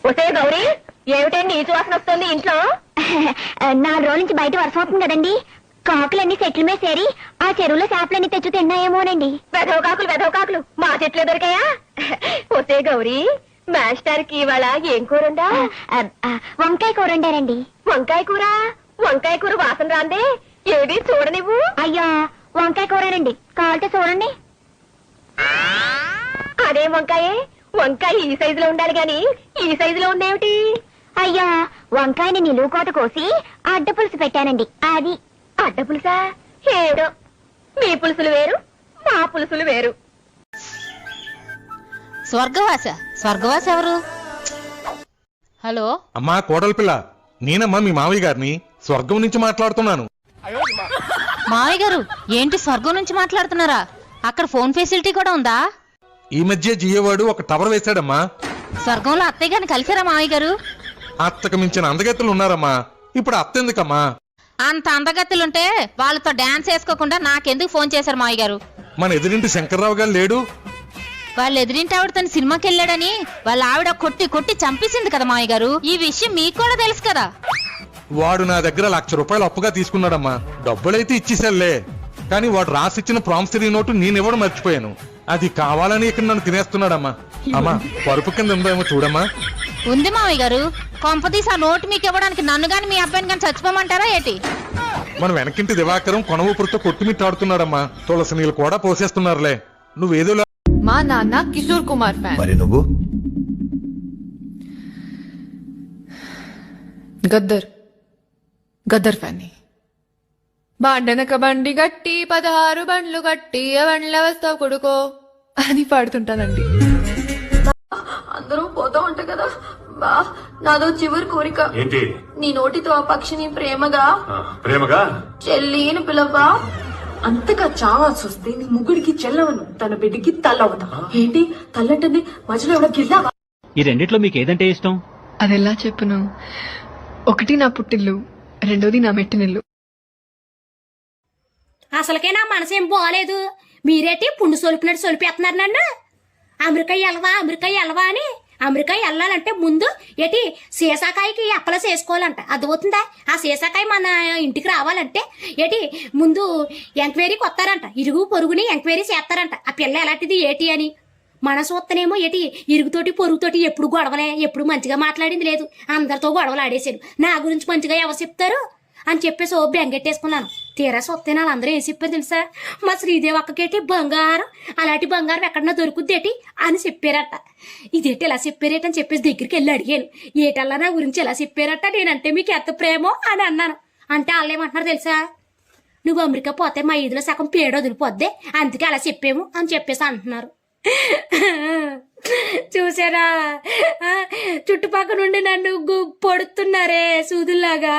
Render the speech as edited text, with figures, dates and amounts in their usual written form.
ఒసే గౌరీ, ఏమిటండి ఈ సువాసన వస్తుంది ఇంట్లో? 4 రోజుల నుంచి బయట వర్షం అవుతుంది కదండి, కాకులన్నీ చెట్ల మీద చేరి ఆ చెరువులో చేపలన్నీ తెచ్చు తిన్నాయేమోనండి. వెధవకాకులు మా చెట్లే దొరికాయా? ఒసే గౌరీ, మాస్టర్ కి ఇవాళ ఏం కూరండా? వంకాయ కూర వండారండి. వంకాయ కూర వాసన రాందే, ఏది చూడనివ్వు. అయ్యా, వంకాయ కూరనండి, కావాలంటే చూడండి. అదే వంకాయ ఈ సైజులో ఉండాలి గాని ఈ సైజులో ఉందేమిటి? అయ్యా, వంకాయని నిలువుకోట కోసి అడ్డ పులుసు పెట్టానండి. అది అడ్డ పులుసా? ఏడో, మీ పులుసులు వేరు, మా పులుసులు వేరు. స్వర్గవాస ఎవరు? హలో అమ్మా కోడలి పిల్ల, నేనమ్మా మీ మావయ్య గారిని స్వర్గం నుంచి మాట్లాడుతున్నాను. మావయ్య గారు, ఏంటి స్వర్గం నుంచి మాట్లాడుతున్నారా? అక్కడ ఫోన్ ఫెసిలిటీ కూడా ఉందా? ఈ మధ్య జియోవాడు ఒక టవర్ వేశాడమ్మా. స్వర్గంలో అత్తయ్య గారిని కలిసారా మావయ్య గారు? అత్తకు మించిన అందగత్తెలు ఉన్నారమ్మా. ఇప్పుడు అత్త ఎందుకమ్మా? అంత అందగత్తులుంటే వాళ్ళతో డాన్స్ వేసుకోకుండా నాకెందుకు ఫోన్ చేశారు మావయ్య గారు? మన ఎదురింటి శంకర్రావు గారు లేడు? వాళ్ళు ఎదురింటి ఆవిడ తన సినిమాకి వెళ్ళాడని వాళ్ళ ఆవిడ కొట్టి చంపేసింది కదా మావయ్య గారు. ఈ విషయం మీకు కూడా తెలుసు కదా. వాడు నా దగ్గర ₹1,00,000 అప్పుగా తీసుకున్నాడమ్మా. డబ్బులైతే ఇచ్చేసాలే, కానీ వాడు రాసిచ్చిన ప్రామిసరీ నోటు నేనివ్వడం మర్చిపోయాను. అది కావాలని ఇక్కడ నన్ను తినేస్తున్నాడమ్మా. అమ్మా, పరుపు కింద ఉందేమో చూడమ్మా. ఉంది మావయ్య గారు. కొంపతీసి ఆ నోటు మీకు ఇవ్వడానికి నన్ను గాని మీ అబ్బాయిని గాని చచ్చిపోమంటారా ఏంటి? మన వెనకింటి దివాకరం కొన ఊపిరితో కొట్టుమిట్టాడుతున్నాడమ్మా. తులసి నీళ్ళు కూడా పోసేస్తున్నారులే. నువ్వేదో మా నాన్న కిషోర్ కుమార్ ఫ్యాన్. మరి నువ్వు? గద్దర్ ఫ్యాన్. బాండనక బండి గట్టి 16 బండ్లు గట్టి బండ్ల వస్తావు కొడుకో అని పాడుతుంటానండి. అందరూ పోతా ఉంటా కదా బా, నాదో చివరి కోరిక. ఏంటి? నీ నోటితో ఆ పక్షిని ప్రేమగా చెల్లిని పిలవా. అంతగా చావాల్సి వస్తే నీ ముగ్గుడికి చెల్లవను, తన బిడ్డకి తల్లవుతా. ఏంటి తల్లంటుంది, మధ్యలో ఎవడో గిల్లావా? ఈ రెండిట్లో మీకు ఏదంటే ఇష్టం? అదెలా చెప్పును? ఒకటి నా పుట్టిల్లు, రెండోది నా మెట్టినిల్లు. అసలుకే నా మనసేం బాగాలేదు. మీరేటి పుండు సొలిపినట్టు సొలిపేస్తున్నారు నన్ను. అమెరికా వెళ్ళవా అని. అమెరికా వెళ్ళాలంటే ముందు ఏటి సీసాకాయకి అప్పల చేసుకోవాలంట. అర్థమవుతుందా? ఆ సీసాకాయ మన ఇంటికి రావాలంటే ఏటి ముందు ఎంక్వైరీకి వస్తారంట. ఇరుగు పొరుగుని ఎంక్వైరీ చేస్తారంట. ఆ పిల్ల ఎలాంటిది ఏటి అని. మన చూస్తేనేమో ఏటి ఇరుగుతోటి పొరుగుతోటి ఎప్పుడు గొడవలే, ఎప్పుడు మంచిగా మాట్లాడింది లేదు. అందరితో గొడవలు ఆడేశాడు. నా గురించి మంచిగా ఎవరు చెప్తారు అని చెప్పేసి ఓ బెంగెట్టేసుకున్నాను. తీరా సొత్తే వాళ్ళందరూ ఏం చెప్పారు తెలుసా? మా శ్రీదేవి అక్కకేటి బంగారం, అలాంటి బంగారం ఎక్కడన్నా దొరుకుద్దేటి అని చెప్పారట. ఇదేంటి ఎలా చెప్పారేటని చెప్పేసి దగ్గరికి వెళ్ళి అడిగాను. ఏటల్లా నా గురించి ఎలా చెప్పారట, నేనంటే మీకు ఎంత ప్రేమో అని అన్నాను. అంటే వాళ్ళు ఏమంటున్నారు తెలుసా? నువ్వు అమెరికా పోతే మా ఈదులో సగం పేడ వదిలిపోద్దే, అందుకే అలా చెప్పాము అని చెప్పేసి అంటున్నారు. చూసారా, చుట్టుపక్కల నుండి నన్ను పొడుతున్నారే సూదుల్లాగా.